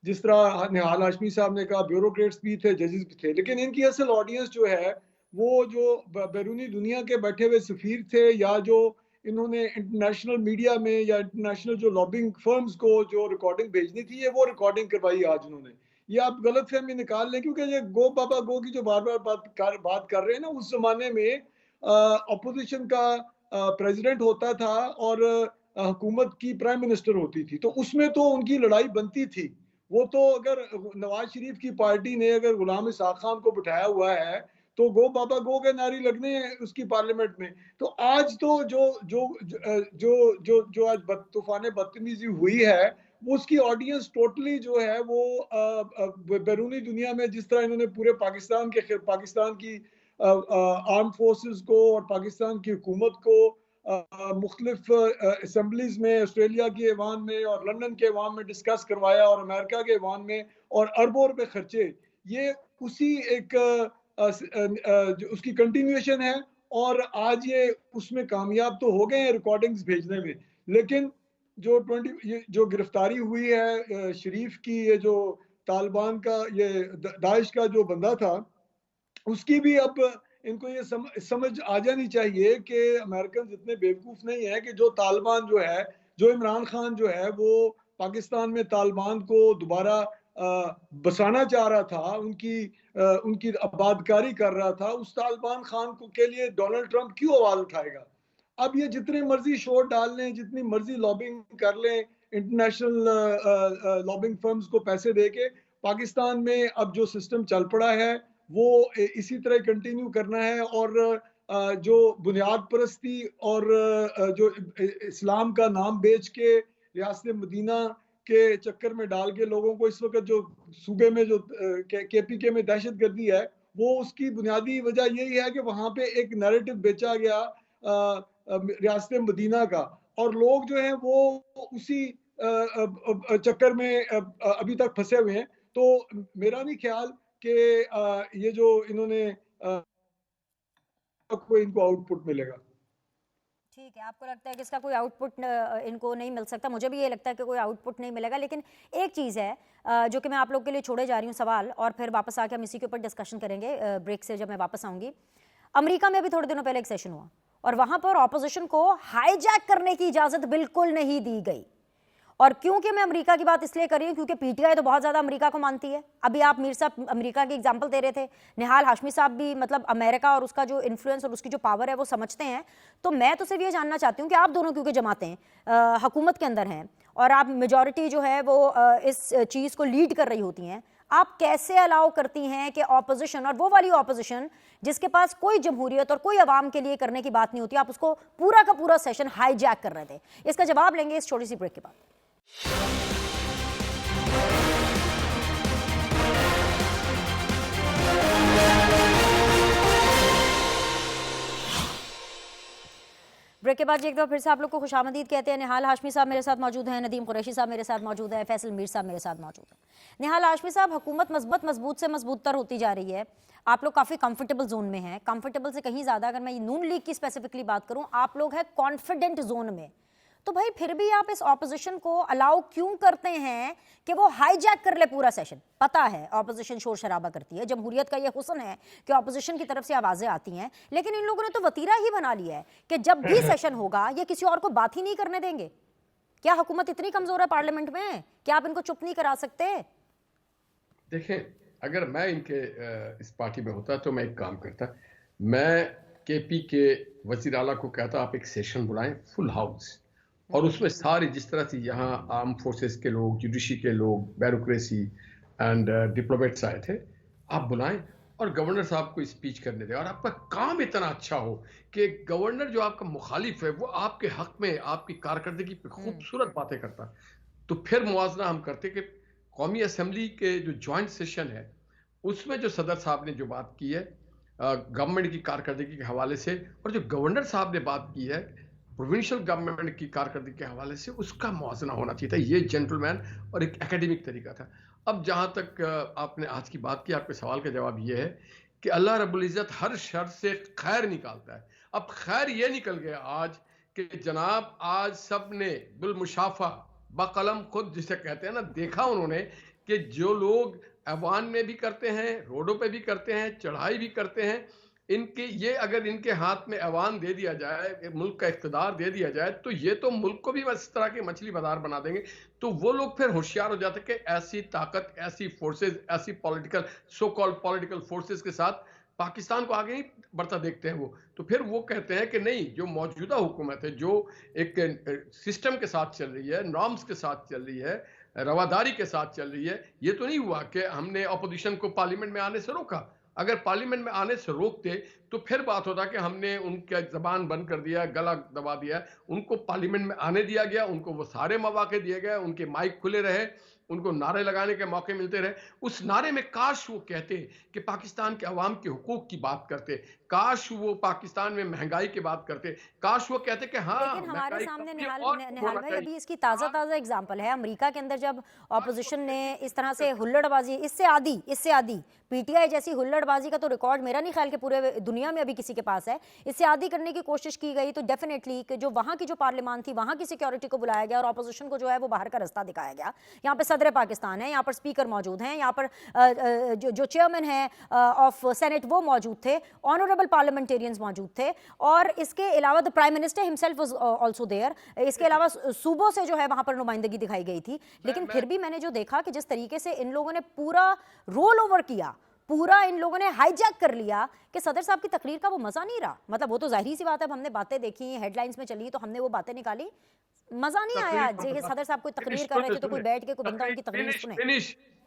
जिस तरह निहाल हाशमी साहब ने कहा, ब्यूरोक्रेट्स भी थे, जजेस भी थे, लेकिन इनकी असल ऑडियंस जो है वो जो बैरूनी दुनिया के बैठे हुए सफीर थे, या जो इन्होंने इंटरनेशनल मीडिया में या इंटरनेशनल जो लॉबिंग फर्म्स को जो रिकॉर्डिंग भेजनी थी, ये वो रिकॉर्डिंग करवाई आज उन्होंने। ये आप गलतफहमी निकाल लें, क्योंकि ये गो बाबा गो की जो बार बार बात कर रहे हैं ना, उस जमाने में अपोजिशन का प्रेसिडेंट होता था और हुकूमत की प्राइम मिनिस्टर होती थी, तो उसमें तो उनकी लड़ाई बनती थी। वो तो अगर नवाज शरीफ की पार्टी ने अगर गुलाम इसाक खान को बिठाया हुआ है तो गो बाबा गो के नारे लगने हैं उसकी पार्लियामेंट में। तो आज तो जो जो जो जो जो आज तूफान बदतमीजी हुई है, वो उसकी ऑडियंस टोटली जो है वो बैरूनी दुनिया में जिस तरह इन्होंने पूरे पाकिस्तान की आर्म फोर्सेस को और पाकिस्तान की हुकूमत को मुख्तलिफ असम्बलीज में, ऑस्ट्रेलिया की ऐवान में और लंदन के ऐवान में डिस्कस करवाया और अमेरिका के ऐवान में, और अरबों रुपए खर्चे, ये उसी एक उसकी कंटिन्यूएशन है। और आज ये उसमें कामयाब तो हो गए हैं रिकॉर्डिंग्स भेजने में, लेकिन जो गिरफ्तारी हुई है शरीफ की, ये जो तालिबान का ये दाइश का जो बंदा था, उसकी भी अब इनको ये समझ आ जानी चाहिए कि अमेरिकन इतने बेवकूफ नहीं है कि जो तालिबान जो है, जो इमरान खान जो है वो पाकिस्तान में तालिबान को दोबारा बसाना चाह रहा था, उनकी आबादकारी कर रहा था, उस तालिबान खान को के लिए डोनाल्ड ट्रंप क्यों आवाज उठाएगा? अब ये जितने मर्जी शोर डाल लें, जितनी मर्जी लॉबिंग कर लें, इंटरनेशनल लॉबिंग फर्म्स को पैसे देके, पाकिस्तान में अब जो सिस्टम चल पड़ा है वो इसी तरह कंटिन्यू करना है। और जो बुनियाद परस्ती और जो इस्लाम का नाम बेच के रियासत मदीना के चक्कर में डाल के लोगों को इस वक्त जो सूबे में जो KPK में दहशतगर्दी है, वो उसकी बुनियादी वजह यही है कि वहां पे एक नैरेटिव बेचा गया रियासत मदीना का, और लोग जो हैं वो उसी चक्कर में अभी तक फंसे हुए हैं। तो मेरा नहीं ख्याल कि ये जो इन्होंने कोई इनको आउटपुट मिलेगा। ठीक है, आपको लगता है कि इसका कोई आउटपुट इनको नहीं मिल सकता? मुझे भी ये लगता है कि कोई आउटपुट नहीं मिलेगा। लेकिन एक चीज़ है जो कि मैं आप लोग के लिए छोड़े जा रही हूँ सवाल, और फिर वापस आके हम इसी के ऊपर डिस्कशन करेंगे ब्रेक से जब मैं वापस आऊँगी। अमेरिका में भी थोड़े दिनों पहले एक सेशन हुआ और वहाँ पर ऑपोजिशन को हाईजैक करने की इजाज़त बिल्कुल नहीं दी गई। और क्योंकि मैं अमेरिका की बात इसलिए कर रही हूँ क्योंकि PTI तो बहुत ज़्यादा अमेरिका को मानती है। अभी आप मीर साहब अमेरिका की एग्जांपल दे रहे थे, निहाल हाशमी साहब भी मतलब अमेरिका और उसका जो इन्फ्लुएंस और उसकी जो पावर है वो समझते हैं। तो मैं तो सिर्फ ये जानना चाहती हूँ कि आप दोनों क्योंकि जमाते हैं हुकूमत के अंदर हैं और आप मेजॉरिटी जो है वो इस चीज़ को लीड कर रही होती हैं, आप कैसे अलाउ करती हैं कि ऑपोजिशन, और वो वाली ऑपोजिशन जिसके पास कोई जमहूरियत और कोई आवाम के लिए करने की बात नहीं होती, आप उसको पूरा का पूरा सेशन हाईजैक कर रहे थे? इसका जवाब लेंगे इस छोटी सी ब्रेक के बाद। ब्रेक के बाद एक बार फिर से आप लोग को खुशामदीद कहते हैं। निहाल हाशमी साहब मेरे साथ मौजूद हैं, नदीम कुरैशी साहब मेरे साथ मौजूद है, फैसल मीर साहब मेरे साथ मौजूद है। निहाल हाशमी साहब, हुकूमत मजबूत से मजबूतर होती जा रही है, आप लोग काफ़ी कंफर्टेबल जोन में हैं, कंफर्टेबल से कहीं ज़्यादा अगर मैं नून लीग की स्पेसिफिकली बात करूँ, आप लोग हैं कॉन्फिडेंट जोन में। तो भाई फिर भी आप इस ऑपोजिशन को अलाउ क्यों करते हैं कि वो हाईजैक कर ले पूरा सेशन? पता है ऑपोजिशन शोर शराबा करती है, जमहूरियत का ये हुस्न है कि ऑपोजिशन की तरफ से आवाजें आती हैं, लेकिन इन लोगों ने तो वतीरा ही बना लिया है कि जब भी सेशन होगा ये किसी और को बात ही नहीं करने देंगे। क्या हुकूमत इतनी कमजोर है पार्लियामेंट में? क्या आप इनको चुप नहीं करा सकते? देखें, अगर मैं इनके इस पार्टी में होता तो मैं एक काम करता, मैं KP के वजीर आला को कहता आप एक सेशन बुलाएं फुल हाउस, और उसमें सारे जिस तरह से यहाँ आर्म फोर्सेस के लोग, जुडिशरी के लोग, ब्यूरोक्रेसी एंड डिप्लोमेट्स आए थे, आप बुलाएं और गवर्नर साहब को स्पीच करने दें। और आपका काम इतना अच्छा हो कि गवर्नर जो आपका मुखालिफ है वो आपके हक में आपकी कारकर्दगी पे खूबसूरत बातें करता, तो फिर मुआवजा हम करते कि कौमी असम्बली के जो ज्वाइंट सेशन है उसमें जो सदर साहब ने जो बात की है गवर्नमेंट की कारकर्दगी के हवाले से, और जो गवर्नर साहब ने बात की है प्रोविंशियल गवर्नमेंट की कारकर्दगी के हवाले से, उसका मुआवजा होना चाहिए था। ये जेंटलमैन और एक एकेडमिक तरीका था। अब जहाँ तक आपने आज की बात की, आपके सवाल का जवाब ये है कि अल्लाह रब्बुल इज़्ज़त हर शर से खैर निकालता है। अब खैर ये निकल गया आज कि जनाब आज सब ने बिलमुशाफा बकलम खुद जिसे कहते हैं ना, देखा उन्होंने कि जो लोग ऐवान में भी करते हैं, रोडों पे भी करते हैं, चढ़ाई भी करते हैं, इनके ये अगर इनके हाथ में ऐवान दे दिया जाए, मुल्क का इख्तिदार दे दिया जाए, तो ये तो मुल्क को भी बस इस तरह के मछली बाजार बना देंगे। तो वो लोग फिर होशियार हो जाते कि ऐसी ताकत, ऐसी फोर्सेस, ऐसी political, so called political forces के साथ पाकिस्तान को आगे नहीं बढ़ता देखते हैं वो। तो फिर वो कहते हैं कि नहीं, जो मौजूदा हुकूमत है, जो एक सिस्टम के साथ चल रही है, नॉर्म्स के साथ चल रही है, रवादारी के साथ चल रही है, ये तो नहीं हुआ कि हमने अपोजिशन को पार्लियामेंट में आने से रोका। अगर पार्लियामेंट में आने से रोकते तो फिर बात होता कि हमने उनका जबान बंद कर दिया, गला दबा दिया। उनको पार्लियामेंट में आने दिया गया, उनको वो सारे मौके दिए गए, उनके माइक खुले रहे, उनको नारे लगाने के मौके मिलते रहे। उस नारे में काश वो कहते कि पाकिस्तान के अवाम के हुकूक की बात करते, काश वो पाकिस्तान में महंगाई की बात करते, काश वो कहते कि हाँ लेकिन हमारे महंगाई सामने कम है निहाल और निहाल होना भाई चाहिए। अभी इसकी ताज़ा एग्जांपल है अमेरिका के अंदर, जब ऑपोजिशन ने इस तरह से हुल्लड़बाजी, इससे आधी पीटीआई जैसी हुल्लड़बाजी का तो रिकॉर्ड मेरा नहीं ख्याल कि पूरे दुनिया में अभी किसी के पास है, इससे आधी करने की कोशिश की गई, तो डेफिनेटली कि जो वहाँ की जो पार्लियामान थी, वहाँ की सिक्योरिटी को बुलाया गया और ऑपोजिशन को जो है वो बाहर का रास्ता दिखाया गया। यहाँ पे सदर पाकिस्तान है, यहाँ पर स्पीकर मौजूद हैं, यहाँ पर जो चेयरमैन है ऑफ सेनेट वो मौजूद थे, ऑनरेबल पार्लियामेंटेरियंस मौजूद थे, और इसके अलावा the prime minister himself was also there. इसके अलावा सूबों से जो है वहां पर नुमाइंदगी दिखाई गई थी। लेकिन फिर भी मैंने जो देखा कि जिस तरीके से इन लोगों ने पूरा रोल ओवर किया, पूरा इन लोगों ने हाईजैक कर लिया, कि सदर साहब की तकरीर का वो मजा नहीं रहा। मतलब वो तो जाहिर सी बात है, हमने बातें देखी, हेडलाइंस में चली, तो हमने वो बातें निकाली, मजा नहीं आया। जे सदर साहब कोई तकरीर कर रहे थे तो कोई बैठ के कोई बंदा उनकी तकरीर सुने।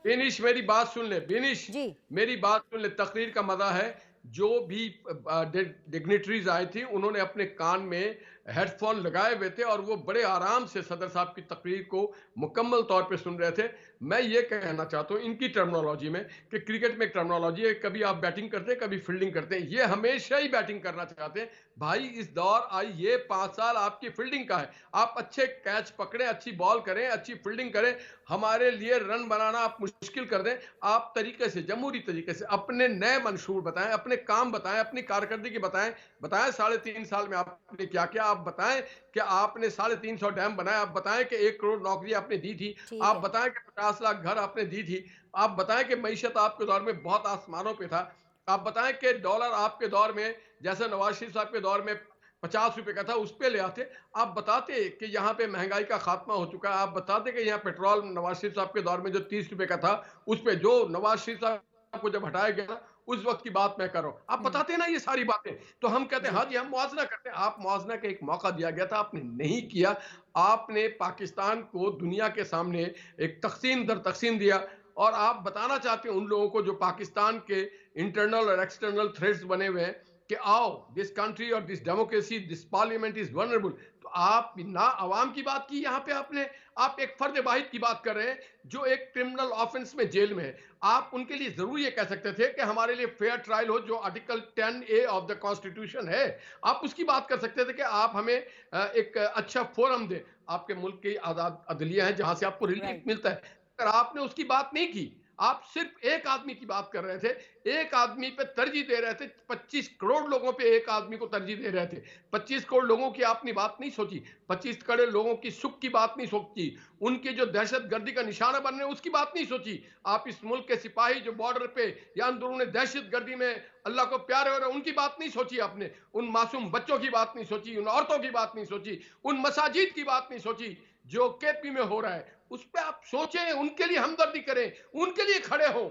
बिनिश मेरी बात सुन ले, बिनिश जी मेरी बात सुन ले। तकरीर का मजा है, जो भी डिग्निटरीज आई थी उन्होंने अपने कान में हेडफोन लगाए हुए थे और वो बड़े आराम से सदर साहब की तकरीर को मुकम्मल तौर पे सुन रहे थे। मैं ये कहना चाहता हूँ इनकी टर्मिनोलॉजी में कि क्रिकेट में एक टर्मिनोलॉजी है, कभी आप बैटिंग करते हैं, कभी फील्डिंग करते हैं। ये हमेशा ही बैटिंग करना चाहते हैं। भाई इस दौर आई, ये 5 साल आपकी फील्डिंग का है। आप अच्छे कैच पकड़ें, अच्छी बॉल करें, अच्छी फील्डिंग करें, हमारे लिए रन बनाना आप मुश्किल कर दें। आप तरीके से, जमहूरी तरीके से अपने नए मंशूर बताएं, अपने काम बताएं, अपनी कारकर्दगी बताएं। 3.5 साल में आपने क्या किया, आप बताएं कि आपने 350 डैम बनाए, आप बताएं कि 1 करोड़ नौकरी आपने दी थी, आप बताएं कि 50 लाख घर आपने दी थी, आप बताएं कि मईशत आपके दौर में बहुत आसमानों पे था, आप बताएं कि डॉलर आपके दौर में जैसे नवाज शरीफ साहब के दौर में 50 रुपए का था उस पे ले आते, आप बताते कि यहाँ पे महंगाई का खात्मा हो चुका है, आप बताते कि यहाँ पेट्रोल नवाज शरीफ साहब के दौर में जो 30 रुपए का था उस पे, जो नवाज शरीफ साहब को जब हटाया गया उस वक्त की बात मैं कर रहा हूं, आप बताते ना ये सारी बातें। तो हम कहते हैं हाँ जी हम मुआवजा करते हैं। आप मुआवजा का एक मौका दिया गया था, आपने नहीं किया। आपने पाकिस्तान को दुनिया के सामने एक तकसीम दर तकसीम दिया, और आप बताना चाहते हैं उन लोगों को जो पाकिस्तान के इंटरनल और एक्सटर्नल थ्रेट्स बने हुए हैं कि आओ दिस कंट्री और this democracy, this parliament is vulnerable. तो आप ना अवाम की बात की यहाँ पे आपने, आप एक फर्द वाहिद की बात कर रहे हैं जो एक क्रिमिनल ऑफेंस में जेल में है। आप उनके लिए जरूर ये कह सकते थे कि हमारे लिए फेयर ट्रायल हो, जो article 10A of the constitution है, आप उसकी बात कर सकते थे कि आप हमें एक अच्छा फोरम दे। आपके मुल्क की आजाद अदलिया है जहां से आपको रिलीफ मिलता है, अगर आपने उसकी बात नहीं की, आप सिर्फ एक आदमी की बात कर रहे थे, एक आदमी पे तरजीह दे रहे थे। 25 करोड़ लोगों पे एक आदमी को तरजीह दे रहे थे। 25 करोड़ लोगों की आपने बात नहीं सोची, 25 करोड़ लोगों की सुख की बात नहीं सोची, उनके जो दहशतगर्दी का निशाना बन रहे हैं उसकी बात नहीं सोची। आप इस मुल्क के सिपाही जो बॉर्डर पे या अंदरूनी दहशतगर्दी में अल्लाह को प्यारे हो रहे हैं उनकी बात नहीं सोची आपने, उन मासूम बच्चों की बात नहीं सोची, उन औरतों की बात नहीं सोची, उन मसाजिद की बात नहीं सोची जो केपी में हो रहा है, उस पर आप सोचें, उनके लिए हमदर्दी करें, उनके लिए खड़े हो।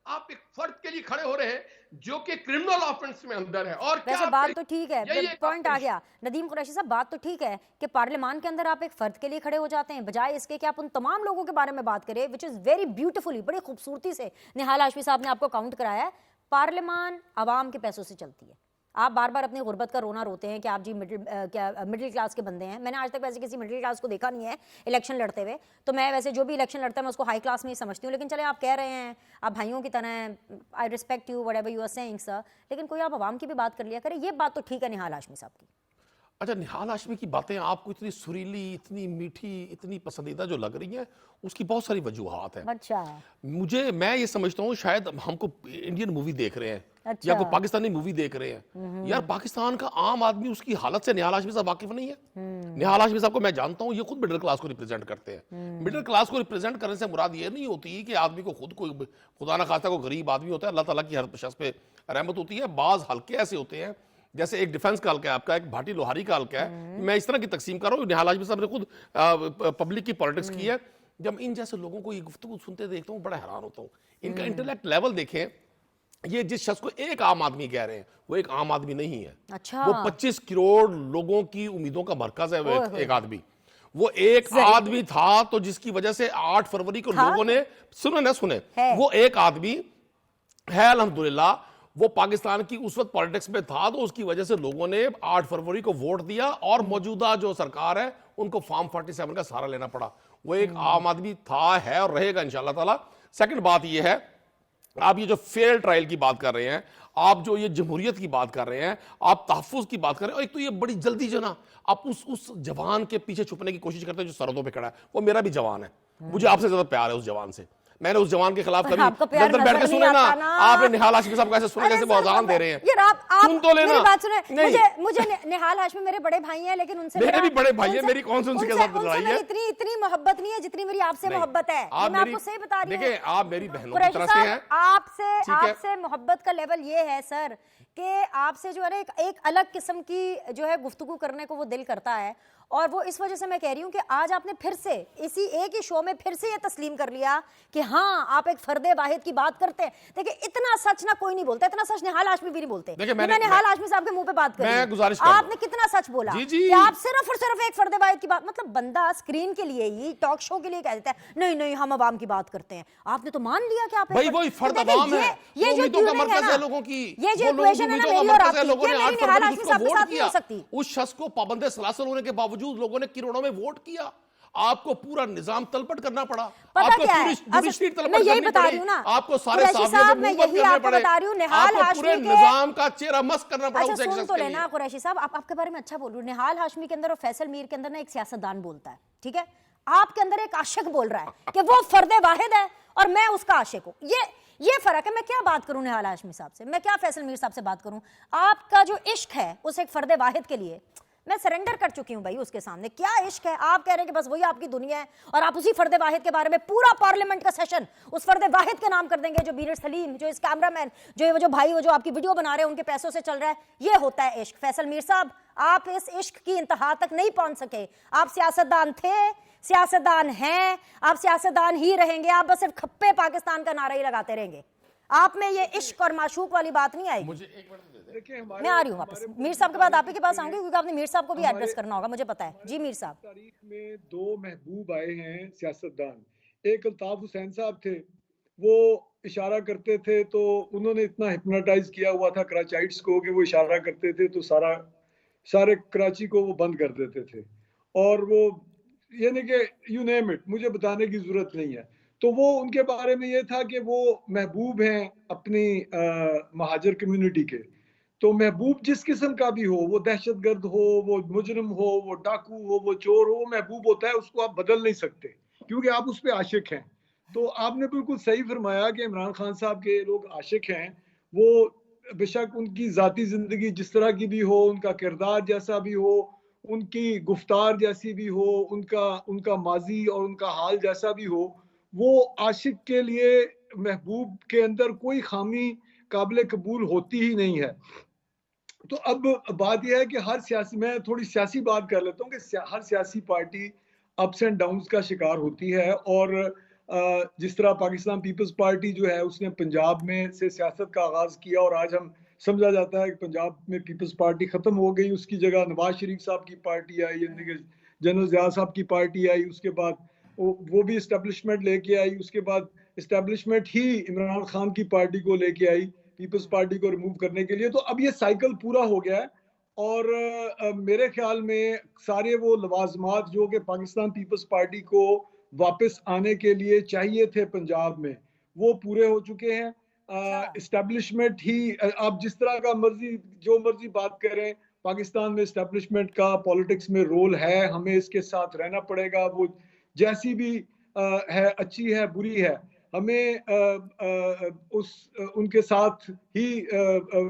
आप एक फर्द के लिए खड़े हो रहे हैं जो कि क्रिमिनल ऑफेंस में अंदर है। और वैसे बात तो ठीक है, यही एक पॉइंट आ गया नदीम कुरैशी साहब, बात तो ठीक है कि पार्लियामान के अंदर आप एक फर्द के लिए खड़े हो जाते हैं, बजाय इसके कि आप उन तमाम लोगों के बारे में बात करें, विच इज वेरी ब्यूटीफुली, बड़ी खूबसूरती से निहाल हाशमी साहब ने आपको काउंट कराया है। पार्लियामान आवाम के पैसों से चलती है। आप बार बार अपनी गुर्बत का रोना रोते हैं कि आप जी मिडिल क्लास के बंदे हैं। मैंने आज तक वैसे किसी मिडिल क्लास को देखा नहीं है इलेक्शन लड़ते हुए, तो मैं वैसे जो भी इलेक्शन लड़ता है मैं उसको हाई क्लास में ही समझती हूँ। लेकिन चले आप कह रहे हैं आप भाइयों की तरह हैं, I respect you whatever you are saying sir, लेकिन कोई आप आवाम की भी बात कर लिया करें। ये बात तो ठीक है निहाल हाशमी साहब की। अच्छा, निहाल हाशमी की बातें आपको इतनी सुरीली, इतनी मीठी, इतनी पसंदीदा जो लग रही हैं, उसकी बहुत सारी वजूहात हैं। अच्छा, मैं ये समझता हूँ शायद हमको इंडियन मूवी देख रहे हैं, अच्छा। या कोई पाकिस्तानी मूवी देख रहे हैं, यार पाकिस्तान का आम आदमी उसकी हालत से निहाल हाशमी साहब वाकिफ नहीं है। निहाल हाशमी साहब को मैं जानता हूं, ये खुद मिडिल क्लास को रिप्रेजेंट करते हैं। मिडिल क्लास को रिप्रेजेंट करने से मुराद ये नहीं होती कि आदमी को खुद कोई खुदा ना खास्ता कोई गरीब आदमी होता है, अल्लाह ताला की हर शख्स पे रहमत होती है। बाज हल्के ऐसे होते हैं, जैसे एक डिफेंस का हल्का है आपका, एक भाटी लोहारी का हल्का है, मैं इस तरह की तकसीम कर रहा हूँ। निहाल हाशमी साहब ने खुद पब्लिक की पॉलिटिक्स की है। जब इन जैसे लोगों को ये गुफ्तगू सुनते देखता हूँ बड़ा हैरान होता हूँ। इनका इंटेलेक्ट लेवल देखें, ये जिस शख्स को एक आम आदमी कह रहे हैं वो एक आम आदमी नहीं है। अच्छा। वो 25 करोड़ लोगों की उम्मीदों का मरकज है। वो एक आदमी, वो एक आदमी था तो जिसकी वजह से 8 फरवरी को लोगों ने सुने वो एक आदमी है अल्हम्दुलिल्लाह। वो पाकिस्तान की उस वक्त पॉलिटिक्स में था तो उसकी वजह से लोगों ने 8 फरवरी को वोट दिया और मौजूदा जो सरकार है उनको फॉर्म 47 का सहारा लेना पड़ा। वो एक आम आदमी था, है और रहेगा इंशाल्लाह ताला। सेकंड बात ये है, आप ये जो फेयर ट्रायल की बात कर रहे हैं, आप जो ये जमहूरियत की बात कर रहे हैं, आप तहफ्फुज की बात कर रहे हैं, और एक तो ये बड़ी जल्दी जो ना आप उस जवान के पीछे छुपने की कोशिश करते हैं जो सरहदों पे खड़ा है। वो मेरा भी जवान है, मुझे आपसे ज्यादा प्यार है उस जवान से। मैंने उस जवान के खिलाफ कभी अंदर बैठ के सुने ना, आपने निहाल हाशमी साहब कैसे सुने, जैसे वो अजान दे रहे हैं। यार आप सुन तो लेना। मेरी बात सुने। मुझे निहाल हाशमी मेरे बड़े भाई हैं, लेकिन उनसे मेरे भी बड़े भाई हैं, मेरी कौन सी उनके साथ लड़ाई है? इतनी मोहब्बत नहीं है जितनी मेरी आपसे मोहब्बत है। मैं आपको सही बता रही हूँ। देखिए, आप मेरी बहनों की तरह से हैं। आपसे मोहब्बत का लेवल ये है सर कि आपसे जो है ना एक अलग किस्म की जो है गुफ्तगू करने को वो दिल करता है। और वो इस वजह से मैं कह रही हूँ कि आज आपने फिर से इसी एक ही शो में फिर से ये तस्लीम कर लिया कि हाँ आप एक फर्दे वाहिद की बात करते हैं। देखिए इतना सच ना कोई नहीं बोलता, इतना सच निहाल हाशमी भी नहीं बोलते। मैंने निहाल हाशमी साहब के मुंह पे बात करी, आपने कितना सच बोला कि आप सिर्फ और सिर्फ एक फर्दे वाहिद की बात, मतलब बंदा स्क्रीन के लिए ही टॉक शो के लिए कह देता है नहीं नहीं हम अवाम की बात करते हैं। आपने तो मान लिया कि आप भाई वही फर्द अवाम है, ये जो उम्मीदों का मरकज है लोगों की, ये जो इक्वेशन है ना मेरी और आपकी, लोगों ने ये मेरी निहाल हाशमी साहब के साथ नहीं हो सकती। उस शख्स को पाबंदे सलासल होने के बावजूद लोगों ने किरणों में वोट किया। आपको पूरा निजाम तलपट करना पड़ा, आपको पूरी स्ट्रीट तलपट करनी पड़ी, आपको सारे साथियों में मुंह करने पड़े, आपको पूरे निजाम का चेहरा मस्त करना पड़ा उस एक शख्स के लिए। लेना कुरैशी साहब, आपके बारे में अच्छा बोल रही हूं। निहाल हाशमी के अंदर और फैसल मीर के अंदर ना एक सियासतदान बोलता है, ठीक है? आपके अंदर एक आशिक बोल रहा है कि वो फर्दे वाहिद है और मैं उसका आशिक हूं। ये फर्क है। मैं क्या बात करूं निहाल हाशमी साहब से, मैं क्या फैसल मीर साहब से बात करूं? आपका जो इश्क है उस एक फर्दे वाहिद के लिए मैं सरेंडर कर चुकी हूं भाई उसके सामने। क्या इश्क है? आप कह रहे हैं कि बस वही आपकी दुनिया है और आप उसी फर्दे वाहिद के बारे में पूरा पार्लियामेंट का सेशन उस फर्दे वाहिद के नाम कर देंगे, जो बीर सलीम, जो इस कैमरामैन, जो भाई वो जो आपकी वीडियो बना रहे हैं उनके पैसों से चल रहा है। ये होता है इश्क। फैसल मीर साहब, आप इस इश्क की इंतहा तक नहीं पहुंच सके। आप सियासतदान थे, सियासतदान हैं, आप सियासतदान ही रहेंगे। आप बस सिर्फ खप्पे पाकिस्तान का नारा ही लगाते रहेंगे। आप में ये इश्क और माशूक वाली बात नहीं आएगी। मुझे एक मिनट दे दें, मैं आ रही हूँ वापस। मीर साहब के बाद आप ही के पास आऊंगी क्योंकि आपने मीर साहब को भी एड्रेस करना होगा, मुझे पता है। जी मीर साहब। तारीख में 2 महबूब आए हैं सियासतदान। एक अल्ताफ हुसैन साहब थे, वो इशारा करते थे तो उन्होंने इतना हिप्नोटाइज किया हुआ था कराचाइट्स को कि वो इशारा करते थे तो सारे कराची को वो बंद कर देते थे। और वो यानी कि यू नेम इट, मुझे बताने की जरूरत नहीं है। तो वो उनके बारे में ये था कि वो महबूब हैं अपनी महाजर कम्युनिटी के। तो महबूब जिस किस्म का भी हो, वो दहशतगर्द हो, वो मुजरिम हो, वो डाकू हो, वो चोर हो, वो महबूब होता है, उसको आप बदल नहीं सकते क्योंकि आप उस पर आशिक हैं। तो आपने बिल्कुल सही फरमाया कि इमरान खान साहब के लोग आशिक हैं। वो बेशक उनकी ज़ाती ज़िंदगी जिस तरह की भी हो, उनका किरदार जैसा भी हो, उनकी गुफ्तार जैसी भी हो, उनका माजी और उनका हाल जैसा भी हो, वो आशिक के लिए महबूब के अंदर कोई खामी काबिल कबूल होती ही नहीं है। तो अब बात यह है कि मैं थोड़ी सियासी बात कर लेता हूँ कि हर सियासी पार्टी अप्स एंड डाउन्स का शिकार होती है। और जिस तरह पाकिस्तान पीपल्स पार्टी जो है उसने पंजाब में से सियासत का आगाज़ किया और आज हम समझा जाता है कि पंजाब में पीपल्स पार्टी ख़त्म हो गई, उसकी जगह नवाज शरीफ साहब की पार्टी आई, यानी कि जनरल ज़िया साहब की पार्टी आई। उसके बाद वो भी इस्टेब्लिशमेंट लेके आई, उसके बाद इस्टेब्लिशमेंट ही इमरान खान की पार्टी को लेके आई पीपल्स पार्टी को रिमूव करने के लिए। तो अब ये साइकिल पूरा हो गया है और मेरे ख्याल में सारे वो लवाजमात जो कि पाकिस्तान पीपल्स पार्टी को वापस आने के लिए चाहिए थे पंजाब में, वो पूरे हो चुके हैं। इस्टेब्लिशमेंट ही, आप जिस तरह का जो मर्जी बात करें, पाकिस्तान में इस्टेब्लिशमेंट का पॉलिटिक्स में रोल है, हमें इसके साथ रहना पड़ेगा। वो जैसी भी है, अच्छी है बुरी है, हमें उनके साथ ही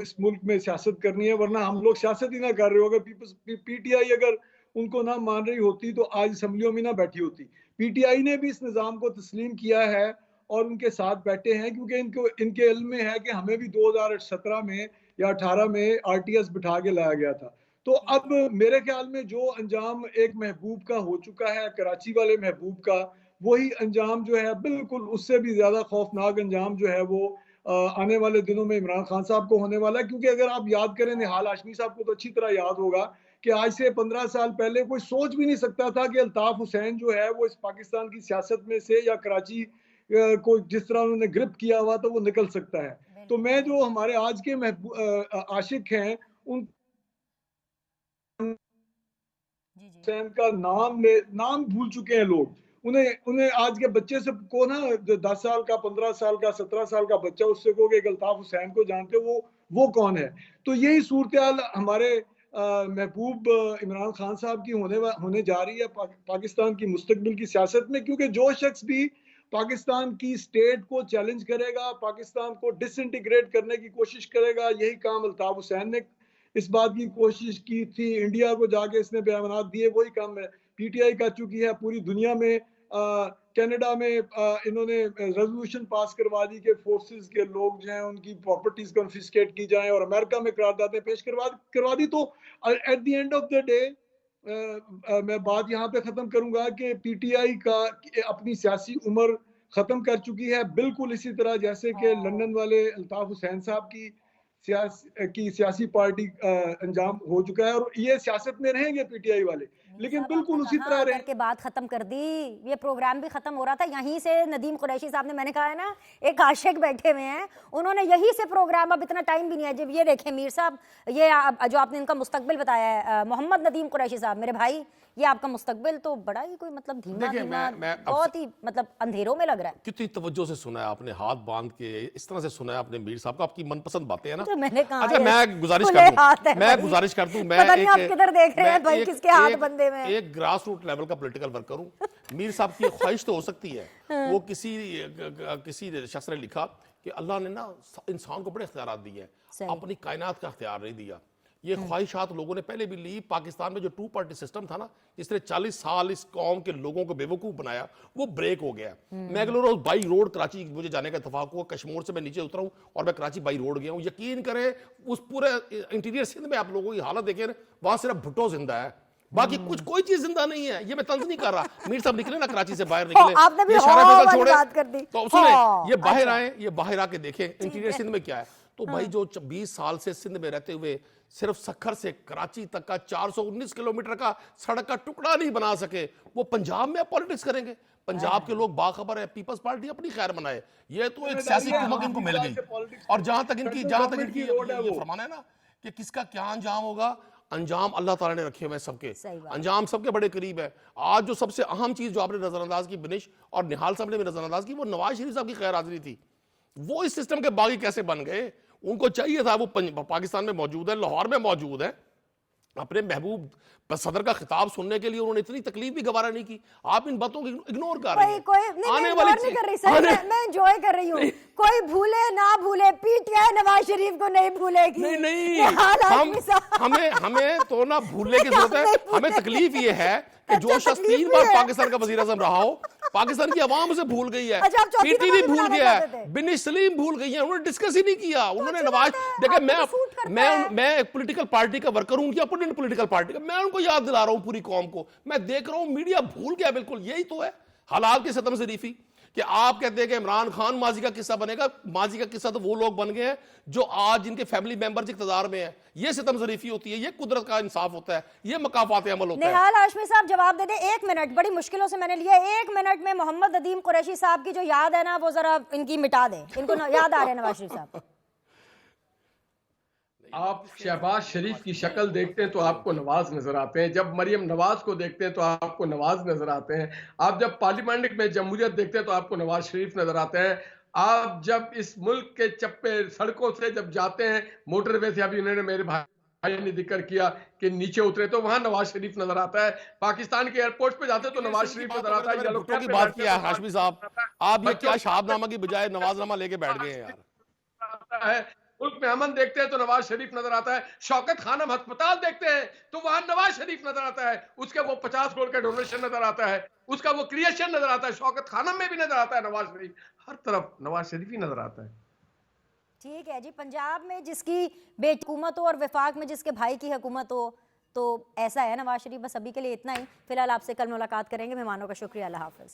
इस मुल्क में सियासत करनी है, वरना हम लोग सियासत ही ना कर रहे हो। अगर पीटीआई अगर उनको ना मान रही होती तो आज असम्बलियों में ना बैठी होती। पीटीआई ने भी इस निज़ाम को तस्लीम किया है और उनके साथ बैठे हैं, क्योंकि इनके इल्म में है कि हमें भी 2017 में या 18 में आरटीएस बिठा के लाया गया था। तो अब मेरे ख्याल में जो अंजाम एक महबूब का हो चुका है, कराची वाले महबूब का, वही अंजाम जो है बिल्कुल उससे भी ज्यादा खौफनाक अंजाम जो है वो आने वाले दिनों में इमरान खान साहब को होने वाला है। क्योंकि अगर आप याद करें, निहाल हाशमी साहब को तो अच्छी तरह याद होगा कि आज से 15 साल पहले कोई सोच भी नहीं सकता था कि अल्ताफ हुसैन जो है वो इस पाकिस्तान की सियासत में से या कराची को जिस तरह उन्होंने ग्रिप किया हुआ तो वो निकल सकता है। तो मैं जो हमारे आज के आशिक हैं उन हुसैन का नाम भूल चुके हैं लोग। उन्हें आज के बच्चे से को ना 10 साल का, 15 साल का, 17 साल का बच्चा उससे कहोगे अल्ताफ हुसैन को जानते हो, वो कौन है? तो यही सूरत हमारे महबूब इमरान खान साहब की होने जा रही है पाकिस्तान की मुस्तकबिल की सियासत में। क्योंकि जो शख्स भी पाकिस्तान की स्टेट को चैलेंज करेगा, पाकिस्तान को डिसइंटीग्रेट करने की कोशिश करेगा, यही काम अल्ताफ हुसैन ने इस बात की कोशिश की थी। इंडिया को जाके इसने बयान दिए, वही काम है पीटीआई कर चुकी है। पूरी दुनिया में कनाडा में इन्होंने रेजोल्यूशन पास करवा दी कि फोर्सेस के लोग जो हैं उनकी प्रॉपर्टीज कॉन्फिस्केट की जाएं, और अमेरिका में करारदादें पेश करवा दी। तो at the end of the day मैं बात यहाँ पे खत्म करूंगा कि पीटीआई का अपनी सियासी उम्र खत्म कर चुकी है, बिल्कुल इसी तरह जैसे कि लंदन वाले अल्ताफ हुसैन साहब की सियासी पार्टी अंजाम हो चुका है, और ये सियासत में रहेंगे पीटीआई वाले, लेकिन बिल्कुल उसी तरह रहे के बात खत्म कर दी। ये प्रोग्राम भी खत्म हो रहा था यहीं से। नदीम कुरैशी साहब ने, मैंने कहा है ना, एक आशिक बैठे हुए हैं, उन्होंने यहीं से प्रोग्राम, अब इतना टाइम भी नहीं है। जब ये देखें मीर साहब, ये जो आपने इनका मुस्तकबिल बताया है, मोहम्मद नदीम कुरैशी साहब, मेरे भाई, ये आपका मुस्तकबिल तो बड़ा ही कोई मतलब धीमा, बहुत ही मतलब अंधेरों में लग रहा है। कितनी तवज्जो से सुना है आपने, हाथ बांध के इस तरह से सुना है आपने मीर साहब का। आपकी मनपसंद बातें हैं ना, तो मैंने कहा अच्छा मैं गुजारिश कर दूं, मैं आप किधर देख रहे हैं भाई, किसके हाथ बंदे में? एक ग्रास रूट लेवल का पॉलिटिकल वर्कर हूं। मीर साहब की ख्वाहिश तो हो सकती है, वो किसी शख्स ने लिखा कि अल्लाह ने ना इंसान को बड़े इख्तियारात दिए हैं, अपनी कायनात का इख्तियार नहीं दिया। ये ख्वाहिशात लोगों ने पहले भी ली। पाकिस्तान में जो 2 पार्टी सिस्टम था ना, जिसने 40 साल इस कौम के लोगों को बेवकूफ बनाया, वो ब्रेक हो गया। मैं अगले रोज बाई रोड कराची मुझे जाने का इत्तेफाक हुआ, कश्मीर से मैं नीचे उतरा हूं और मैं कराची बाई रोड गया हूं। यकीन करें, उस पूरे इंटीरियर सिंध में आप लोगों की हालत देखें, वहां सिर्फ भुट्टो जिंदा है, बाकी कोई चीज जिंदा नहीं है। ये मैं तंज नहीं कर रहा। मीर साहब निकले ना कराची से बाहर निकले, आपने भी बात कर दी। तो सुने, ये बाहर आए, ये बाहर आके देखें इंटीरियर सिंध में क्या है। तो भाई जो 20 साल से सिंध में रहते हुए सिर्फ सखर से कराची तक का 419 किलोमीटर का सड़क का टुकड़ा नहीं बना सके, वो पंजाब में पॉलिटिक्स करेंगे। पंजाब के लोग बाखबर है, पीपल्स पार्टी अपनी खैर मनाए, ये तो एक सियासी कुमक इनको मिल गई। और जहां तक इनकी ये फरमाना है ना कि किसका क्या अंजाम होगा, अंजाम अल्लाह ताला ने रखे हुए सबके, अंजाम सबके बड़े करीब है। आज जो सबसे अहम चीज जो आपने नजरअंदाज की, बिनिश और निहाल साहब ने भी नजरअंदाज की, वो नवाज शरीफ साहब की खैर हाजिरी थी। वो इस सिस्टम के बागी कैसे बन गए? उनको चाहिए था, वो पाकिस्तान में मौजूद है, लाहौर में मौजूद है, अपने महबूब सदर का खिताब सुनने के लिए उन्होंने इतनी तकलीफ भी गवारा नहीं की। आप इन बातों को इग्नोर कर रहे हैं। आने वाली नहीं कर रही सर, मैं एंजॉय कर रही हूँ। कोई भूले ना भूले, पीटीआई नवाज शरीफ को नहीं भूलेगी। नहीं, हमें तो ना भूलने की जरूरत है। हमें तकलीफ ये है कि जो शख्स 3 बार पाकिस्तान का वजीर आज़म रहा हो, पाकिस्तान की आवाम उसे भूल गई है, पीटीवी भूल गया है, बिनिश सलीम भूल गई है, उन्होंने डिस्कस ही नहीं किया। उन्होंने नवाज, देखिए मैं एक पॉलिटिकल पार्टी का वर्कर हूं, अपोनेंट पॉलिटिकल पार्टी का, मैं उनको याद दिला रहा हूं पूरी कौम को। मैं देख रहा हूं मीडिया भूल गया बिल्कुल। यही तो है हालात की सतम शरीफी कि आप कहते हैं कि इमरान खान माजी का किस्सा बनेगा। माजी का किस्सा तो वो लोग बन गए हैं जो आज जिनके फैमिली मेंबर्स इक़्तिदार में हैं। ये सितम ज़रीफ़ी होती है, ये कुदरत का इंसाफ होता है, ये मकाफ़ात अमल होता है। निहाल हाशमी साहब जवाब दे दे, 1 मिनट, बड़ी मुश्किलों से मैंने लिया, 1 मिनट में मोहम्मद नदीम कुरैशी साहब की जो याद है ना, वो जरा इनकी मिटा दें। इनको याद आ रहे हैं नवाज शरीफ साहब। आप शहबाज शरीफ की शक्ल देखते हैं तो आपको नवाज नजर आते हैं, जब मरियम नवाज को देखते हैं तो आपको नवाज नजर आते हैं, आप जब पार्लियामेंट में जमहूरियत देखते हैं तो आपको नवाज शरीफ नजर आते हैं, आप जब इस मुल्क के चप्पे सड़कों से जब जाते हैं, मोटरवे से, अभी उन्होंने मेरे भाई ने जिक्र किया कि नीचे उतरे तो वहां नवाज शरीफ नजर आता है, पाकिस्तान के एयरपोर्ट पे जाते तो नवाज शरीफ नजर आता है। बात किया हाशमी साहब, आप ये क्या बच्चों शाहबनामा की बजाय नवाजनामा लेके बैठ गए हैं यार। आता है, मुल्क में अमन देखते हैं तो नवाज शरीफ नजर आता है, शौकत खानम अस्पताल देखते हैं तो वहां नवाज शरीफ नजर आता है, उसके वो 50 करोड़ का डोनेशन नजर आता है, उसका वो क्रिएशन नजर आता है, शौकत खानम में भी नजर आता है नवाज शरीफ, हर तरफ नवाज शरीफ ही नजर आता है। ठीक है जी, पंजाब में जिसकी बेटी हुकूमत हो और वफाक में जिसके भाई की हुकूमत हो, तो ऐसा है नवाज शरीफ। बस अभी के लिए इतना ही। फिलहाल आपसे कल मुलाकात करेंगे। मेहमानों का शुक्रिया। अल्लाह हाफिज।